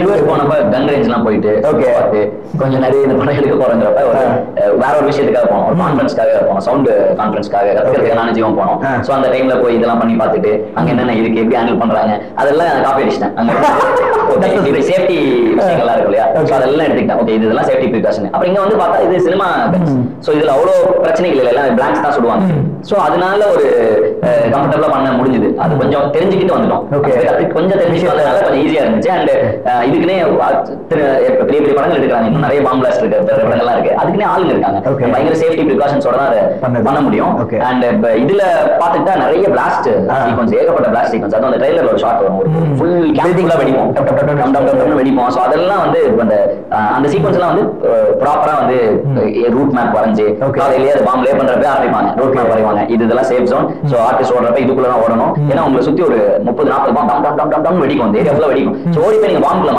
US போனப்ப கன் range எல்லாம் போயிட்டு பார்த்து கொஞ்சம் நிறைய இந்த படம் எடுக்க போறங்கிறப்ப வேற ஒரு விஷயத்துக்காக போனோம், ஒரு கான்ஃபரன்ஸ்க்காக போனோம், சவுண்ட் கான்ஃபரன்ஸ்க்காக கத்துக்கிறதுக்கு நானும் ஜீவம் போனோம். சோ அந்த டைம்ல போய் இதெல்லாம் பண்ணி பார்த்துட்டு அங்க என்னென்ன இருக்கு, எப்படி ஹேண்டில் பண்றாங்க அதெல்லாம் காப்பி அடிச்சிட்டேன். அங்க சேஃப்டி விஷயங்கள்லாம் இருக்கு இல்லையா, அதெல்லாம் எடுத்துக்கிட்டேன். ஓகே இதெல்லாம் சேஃப்டி ப்ரிகாஷன். அப்புறம் இங்க வந்து பார்த்தா இது சினிமா, சோ இதுல அவ்வளவு பிரச்சனைகள் இல்லை, எல்லாம் பிளாங்க்ஸ் தான் சுடுவாங்க. சோ அதனால ஒரு கம்ஃபர்டபுளா பண்ண முடிஞ்சது. அது கொஞ்சம் தெரிஞ்சுக்கிட்டு வந்துட்டோம், கொஞ்சம் தெரிஞ்சுக்கிட்டு வந்ததுனால கொஞ்சம் ஈஸியா இருந்துச்சு. அண்ட் இதுக்குன்னே பெரிய பெரிய படங்கள் எடுக்கிறாங்க, இன்னும் நிறைய பாம் பிளாஸ்ட் இருக்கு, படங்கள்லாம் இருக்கு, அதுக்குன்னே ஆளுங்க இருக்காங்க. பயங்கர சேஃப்டி ப்ரிகாஷன்ஸோட தான் அதை பண்ண முடியும். அண்ட் இதுல பாத்துக்கிட்டா நிறைய பிளாஸ்ட் சீக்வன்ஸ், ஏகப்பட்ட பிளாஸ்ட் சீக்வன்ஸ். அதுவும் அந்த ட்ரைலர்ல ஒரு ஷாட் வரும், ஃபுல் கேம்பிங்ல வெடிப்போம், வெடிப்போம். சோ அதெல்லாம் வந்து அந்த சீக்வன்ஸ் எல்லாம் வந்து ப்ராப்பரா வந்து ரூட் மேப் வரைஞ்சு காலையிலேயே அது பாம் லே பண்றப்ப ஆரம்பிப்பாங்க, ரூட் மேப் வரைவாங்க. இதெல்லாம் சேஃப் ஜோன். சோ ஆர்டிஸ்ட் ஓடுறப்ப இதுக்குள்ள தான் ஓடணும். ஏன்னா உங்களை சுத்தி ஒரு 30-40 பாம் டம் டம் டம் டம் வெடிக்கும், அந்த ஏரியா ஃபுல்லா வெடிக்கும். சோ ஓடி போய் நீங்க பாம்புல